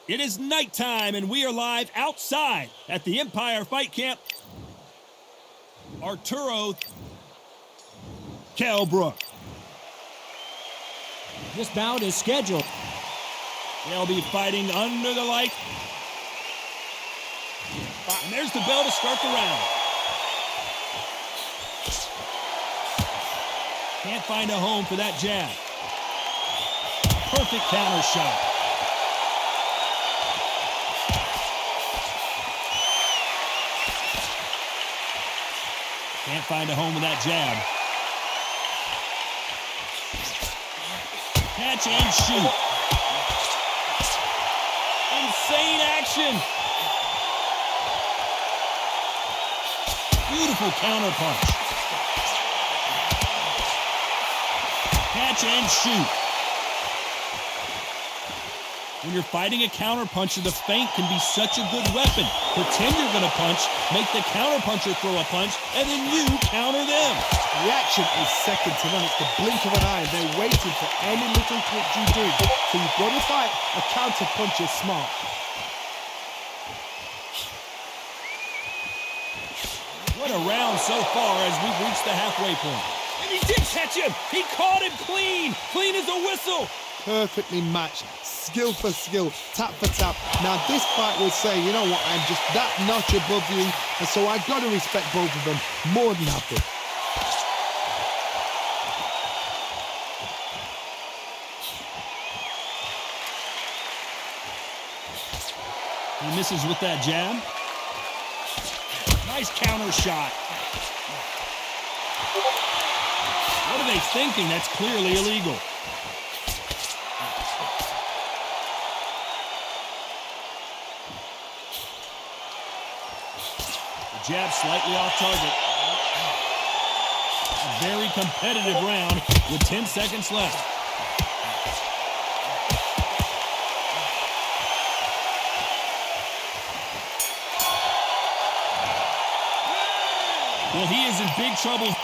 It is nighttime, and we are live outside at the Empire Fight Camp. Arturo Kelbrook. This bout is scheduled. They'll be fighting under the light. And there's the bell to start the round. Can't find a home for that jab. Perfect counter shot. Can't find a home with that jab. Catch and shoot. Insane action. Beautiful counter punch. Catch and shoot. When you're fighting a counter puncher, the feint can be such a good weapon. Pretend you're going to punch, make the counter puncher throw a punch, and then you counter them. Reaction is second to none. It's the blink of an eye. They're waiting for any little twitch you do. So you've got to fight a counter puncher smart. What a round so far as we've reached the halfway point. And he did catch him. He caught him clean. Clean as a whistle. Perfectly matched. Skill for skill, tap for tap. Now this fight will say, you know what, I'm just that notch above you, and so I've got to respect both of them more than happy. He misses with that jab. Nice counter shot. What are they thinking? That's clearly illegal. Jab slightly off target. A very competitive round with 10 seconds left. Well, he is in big trouble.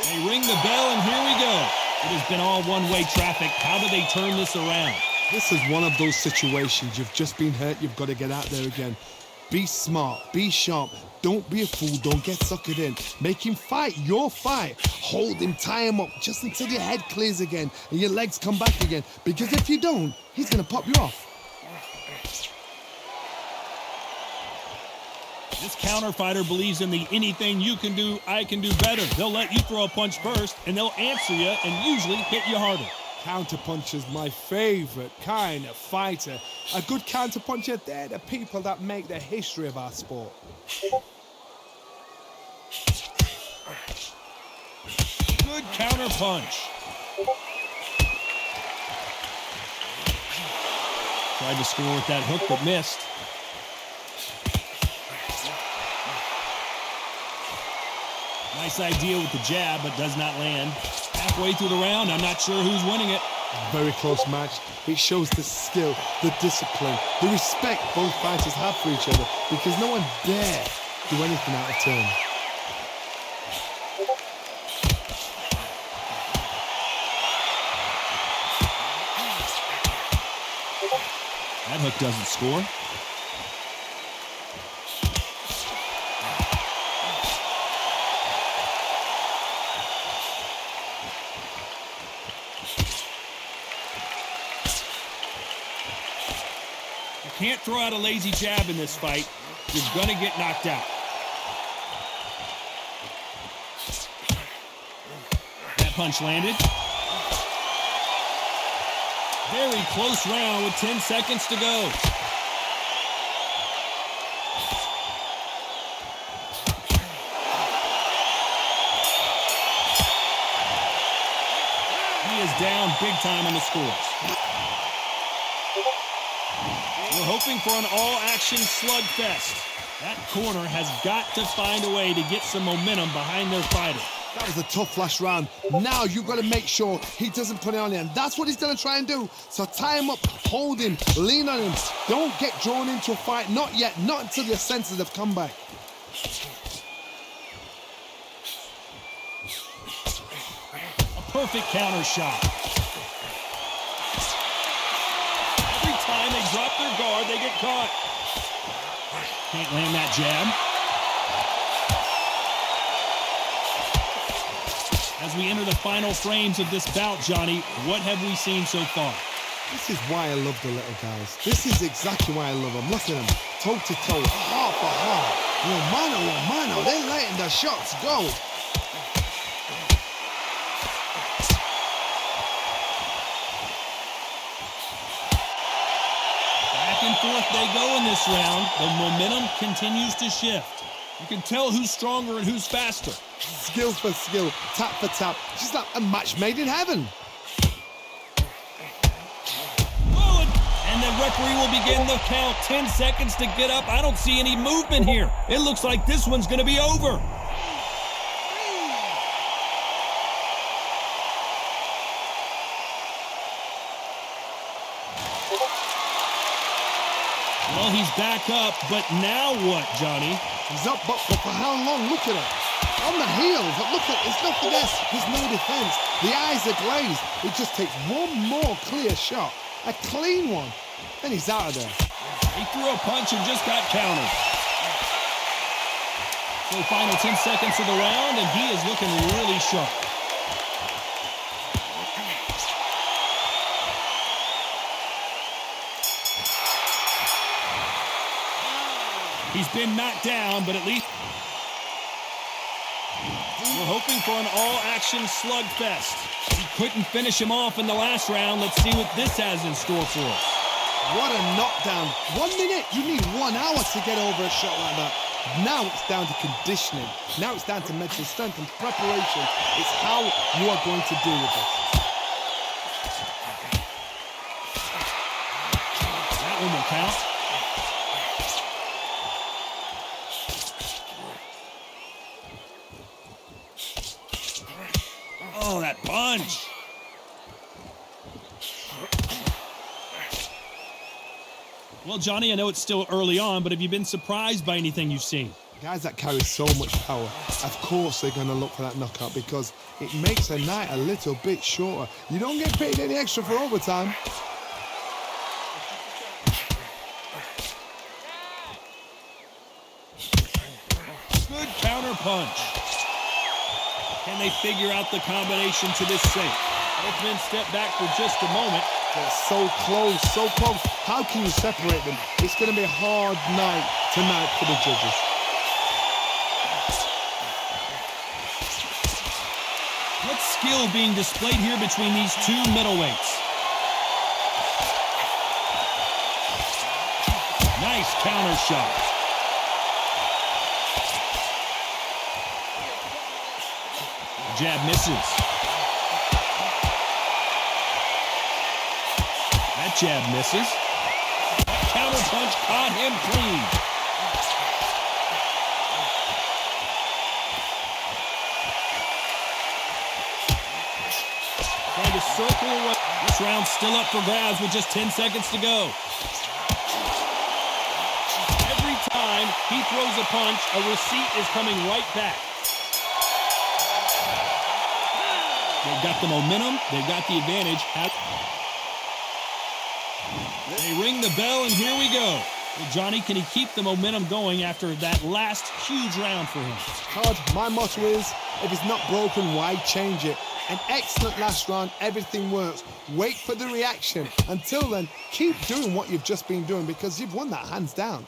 They ring the bell, and here we go. It has been all one-way traffic. How do they turn this around? This is one of those situations. You've just been hurt. You've got to get out there again. Be smart, be sharp, don't be a fool, don't get suckered in. Make him fight your fight. Hold him, tie him up, just until your head clears again and your legs come back again. Because if you don't, he's going to pop you off. This counter fighter believes in the anything you can do, I can do better. They'll let you throw a punch first, and they'll answer you and usually hit you harder. Counterpuncher's my favorite kind of fighter. A good counterpuncher, they're the people that make the history of our sport. Good counter punch. Tried to score with that hook, but missed. Nice idea with the jab, but does not land. Halfway through the round, I'm not sure who's winning it. Very close match. It shows the skill, the discipline, the respect both fighters have for each other, because no one dare do anything out of turn. That hook doesn't score. Can't throw out a lazy jab in this fight. You're gonna get knocked out. That punch landed. Very close round with 10 seconds to go. is down big time on the scores. We're hoping for an all-action slugfest. That corner has got to find a way to get some momentum behind their fighter. That was a tough last round. Now you've got to make sure he doesn't put it on him. That's what he's going to try and do. So tie him up, hold him, lean on him. Don't get drawn into a fight. Not yet. Not until your senses have come back. A perfect counter shot. Every time they drop their guard, they get caught. Can't land that jab. As we enter the final frames of this bout, Johnny, what have we seen so far? This is why I love the little guys. This is exactly why I love them. Look at them, toe to toe, heart for heart. Mano, they're letting the shots go. Back and forth they go in this round. The momentum continues to shift. You can tell who's stronger and who's faster. Skill for skill, tap for tap. Just like a match made in heaven. Oh, and the referee will begin the count. 10 seconds to get up. I don't see any movement here. It looks like this one's going to be over. Well, he's back up, but now what, Johnny? He's up, but for how long? Look at it. On the heels. Look at it. It's not for this. There's no defense. The eyes are glazed. It just takes one more clear shot. A clean one. Then he's out of there. He threw a punch and just got countered. So final 10 seconds of the round, and he is looking really sharp. He's been knocked down, but at least we're hoping for an all-action slugfest. He couldn't finish him off in the last round. Let's see what this has in store for us. What a knockdown. 1 minute, you need 1 hour to get over a shot like that. Now it's down to conditioning. Now it's down to mental strength and preparation. It's how you are going to deal with this. That one will count. Oh, that punch. Well, Johnny, I know it's still early on, but have you been surprised by anything you've seen? Guys that carry so much power, of course they're going to look for that knockout because it makes a night a little bit shorter. You don't get paid any extra for overtime. Good counter punch. Can they figure out the combination to this safe? Both men step back for just a moment. They're so close, so close. How can you separate them? It's going to be a hard night tonight for the judges. What skill being displayed here between these two middleweights? Nice counter shot. Jab misses. That jab misses. That counter punch caught him clean. Trying to circle away. This round's still up for grabs with just 10 seconds to go. Every time he throws a punch, a receipt is coming right back. They've got the momentum. They've got the advantage. They ring the bell, and here we go. Well, Johnny, can he keep the momentum going after that last huge round for him? Todd, my motto is, if it's not broken, why change it? An excellent last round. Everything works. Wait for the reaction. Until then, keep doing what you've just been doing because you've won that hands down.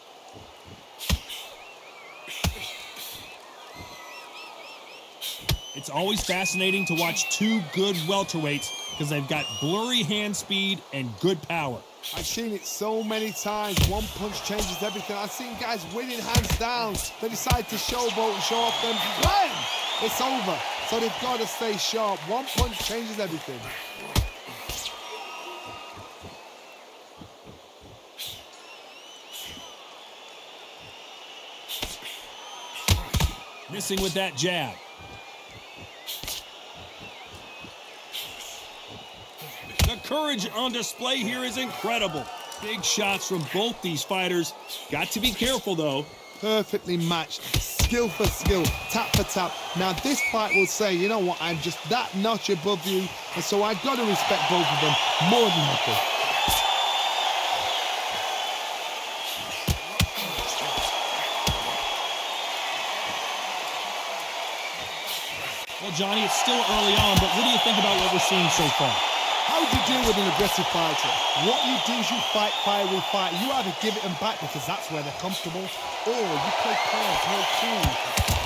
It's always fascinating to watch two good welterweights because they've got blurry hand speed and good power. I've seen it so many times. One punch changes everything. I've seen guys winning hands down. They decide to showboat and show off them. Bam! It's over. So they've got to stay sharp. One punch changes everything. Missing with that jab. The courage on display here is incredible. Big shots from both these fighters. Got to be careful, though. Perfectly matched, skill for skill, tap for tap. Now this fight will say, you know what, I'm just that notch above you, and so I got to respect both of them more than happy. Well, Johnny, it's still early on, but what do you think about what we're seeing so far? How do you deal with an aggressive fighter? What you do is you fight fire with fire. You either give it them back because that's where they're comfortable, or you play calm, play cool.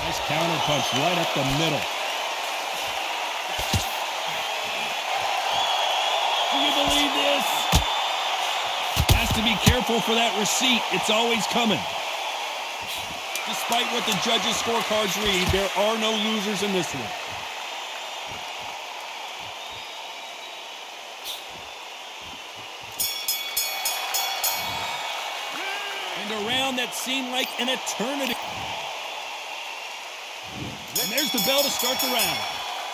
Nice counter punch right up the middle. Do you believe this? Has to be careful for that receipt. It's always coming. Despite what the judges' scorecards read, there are no losers in this one. And a round that seemed like an eternity. And there's the bell to start the round.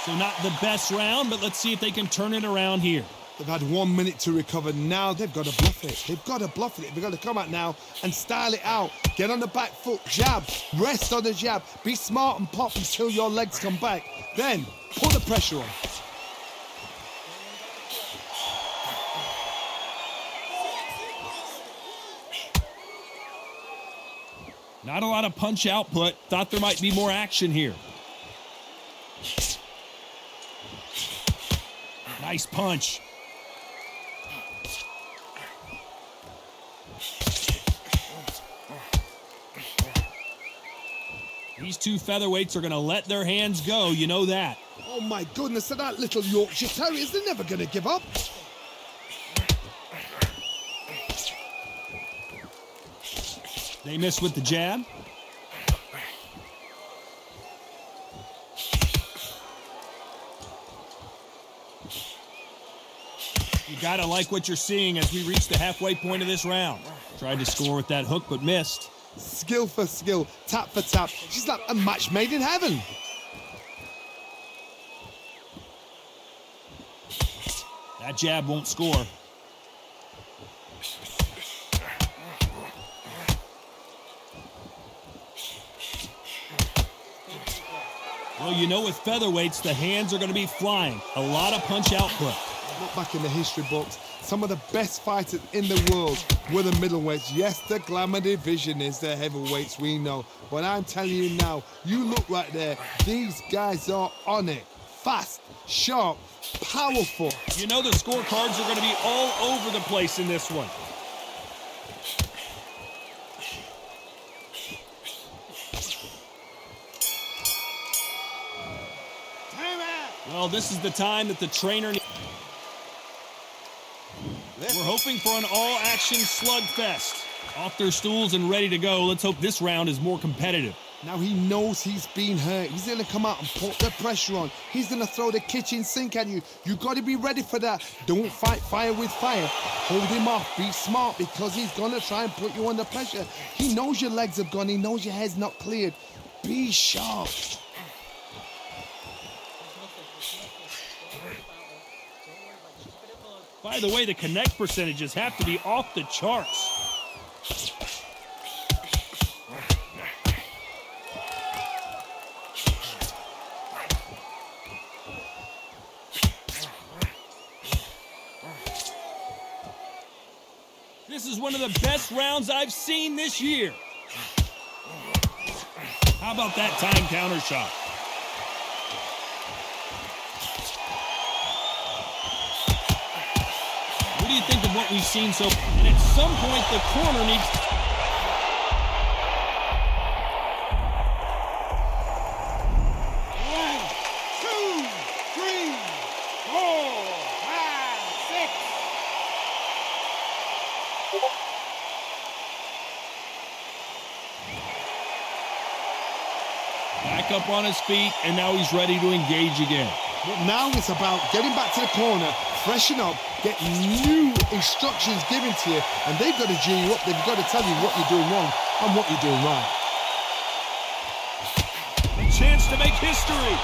So not the best round, but let's see if they can turn it around here. They've had 1 minute to recover. Now they've got to bluff it. They've got to bluff it. They've got to come out now and style it out. Get on the back foot, jab, rest on the jab. Be smart and pop until your legs come back. Then put the pressure on. Not a lot of punch output. Thought there might be more action here. Nice punch. These two featherweights are going to let their hands go. You know that. Oh my goodness, that little Yorkshire Terriers, they're never going to give up. They miss with the jab. You gotta like what you're seeing as we reach the halfway point of this round. Tried to score with that hook, but missed. Skill for skill, tap for tap. She's like a match made in heaven. That jab won't score. Well, you know with featherweights, the hands are going to be flying. A lot of punch output. Look back in the history books. Some of the best fighters in the world were the middleweights. Yes, the glamour division is the heavyweights, we know. But I'm telling you now, you look right there. These guys are on it. Fast, sharp, powerful. You know the scorecards are going to be all over the place in this one. Well, this is the time that the trainer... We're hoping for an all-action slugfest. Off their stools and ready to go. Let's hope this round is more competitive. Now he knows he's been hurt. He's going to come out and put the pressure on. He's going to throw the kitchen sink at you. You got to be ready for that. Don't fight fire with fire. Hold him off. Be smart because he's going to try and put you under pressure. He knows your legs have gone. He knows your head's not cleared. Be sharp. By the way, the connect percentages have to be off the charts. This is one of the best rounds I've seen this year. How about that time counter shot? What do you think of what we've seen so far? And at some point, the corner needs... One, two, three, 4, 5, 6. Back up on his feet, and now he's ready to engage again. But now it's about getting back to the corner, freshen up, get new instructions given to you, and they've got to G you up. They've got to tell you what you're doing wrong and what you're doing right. chance to make history.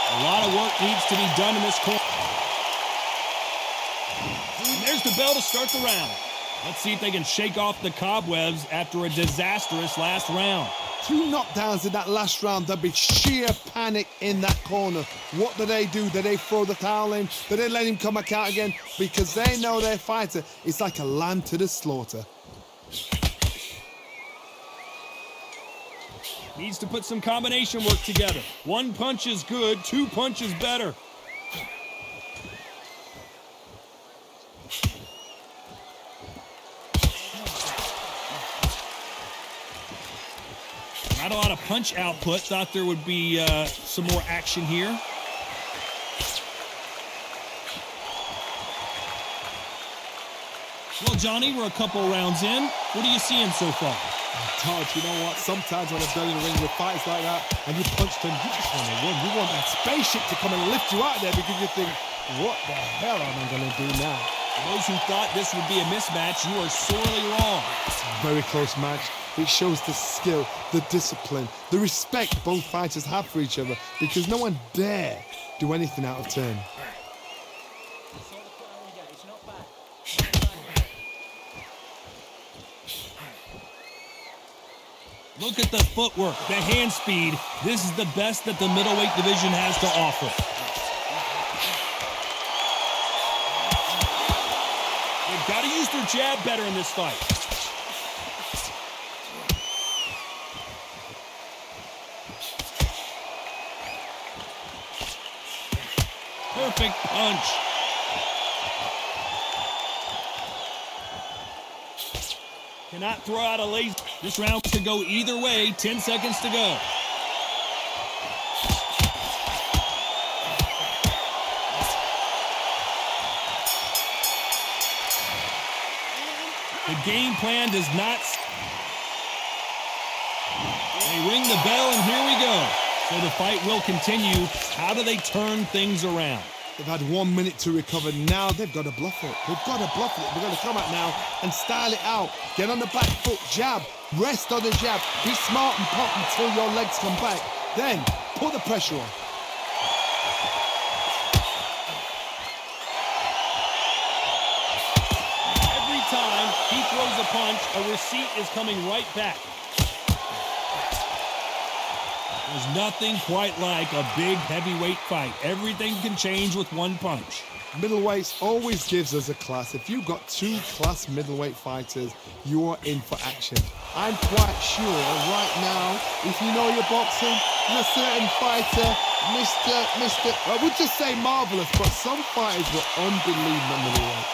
A lot of work needs to be done in this corner. And there's the bell to start the round. Let's see if they can shake off the cobwebs after a disastrous last round. 2 knockdowns in that last round. There'd be sheer panic in that corner. What do? Do they throw the towel in? Do they let him come back out again? Because they know their fighter is like a lamb to the slaughter. Needs to put some combination work together. 1 punch is good, 2 punches better. Not a lot of punch output. Thought there would be some more action here. Well, Johnny, we're a couple rounds in. What are you seeing so far? Todd, you know what? Sometimes when I've been in the ring with fights like that and you punch them, you just want to win. You want that spaceship to come and lift you out there because you think, what the hell am I going to do now? For those who thought this would be a mismatch, you are sorely wrong. It's a very close match. It shows the skill, the discipline, the respect both fighters have for each other because no one dare do anything out of turn. Look at the footwork, the hand speed. This is the best that the middleweight division has to offer. They've got to use their jab better in this fight. Perfect punch. Cannot throw out a lazy. This round could go either way. 10 seconds to go. The game plan does not. They ring the bell, and here we go. So the fight will continue. How do they turn things around? They've had 1 minute to recover. Now they've got to bluff it. They've got to bluff it. They've got to come out now and style it out. Get on the back foot, jab, rest on the jab. Be smart and pop until your legs come back. Then put the pressure on. Every time he throws a punch, a receipt is coming right back. There's nothing quite like a big heavyweight fight. Everything can change with 1 punch. Middleweights always gives us a class. If you've got 2 class middleweight fighters, you are in for action. I'm quite sure right now, if you know your boxing, there's a certain fighter, Mr. I would just say marvelous, but some fighters were unbelievable middleweight.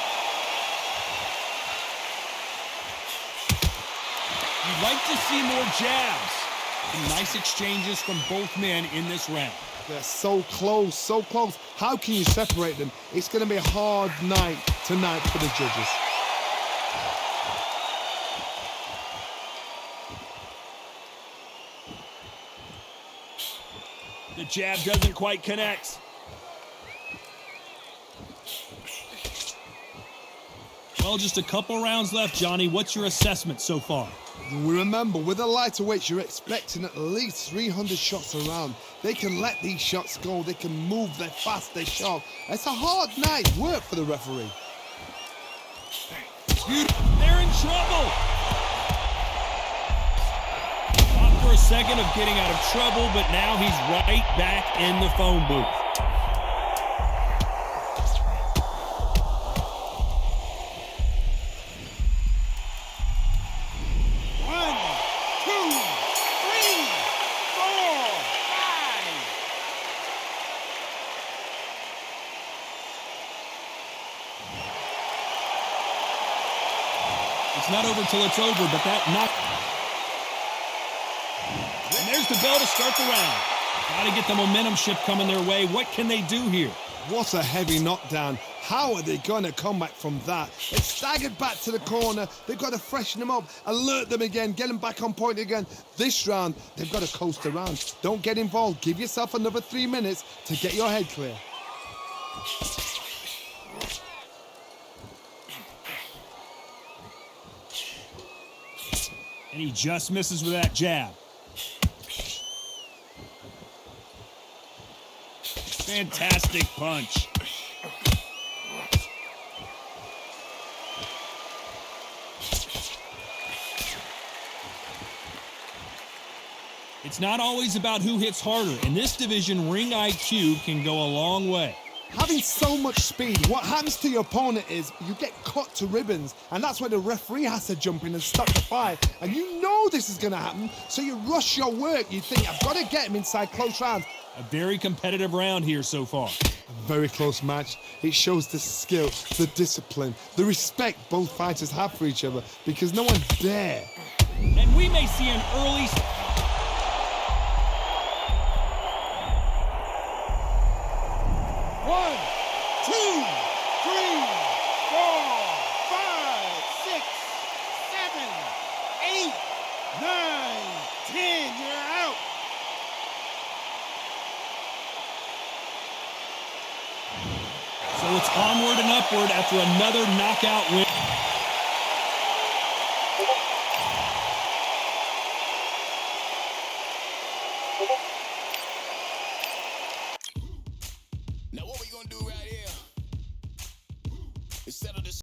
You'd like to see more jabs. Some nice exchanges from both men in this round. They're so close, so close. How can you separate them? It's going to be a hard night tonight for the judges. The jab doesn't quite connect. Well, just a couple rounds left, Johnny. What's your assessment so far? Remember, with the lighter weights, you're expecting at least 300 shots around. They can let these shots go. They can move. They're fast. They're sharp. It's a hard night's work for the referee. They're in trouble. After a second of getting out of trouble, but now he's right back in the phone booth. It's not over till it's over, but that knock. And there's the bell to start the round. Got to get the momentum shift coming their way. What can they do here? What a heavy knockdown. How are they going to come back from that? It's staggered back to the corner. They've got to freshen them up, alert them again, get them back on point again. This round, they've got to coast around. Don't get involved. Give yourself another 3 minutes to get your head clear. And he just misses with that jab. Fantastic punch. It's not always about who hits harder. In this division, ring IQ can go a long way. Having so much speed, what happens to your opponent is you get cut to ribbons, and that's where the referee has to jump in and stop the fight. And you know this is going to happen, so you rush your work. You think, I've got to get him inside close rounds. A very competitive round here so far. A very close match. It shows the skill, the discipline, the respect both fighters have for each other, because no one dare. And we may see an early... One, two, three, 4, 5, 6, 7, 8, 9, 10. You're out. So it's onward and upward after another knockout win. Now what we gonna do right here is settle this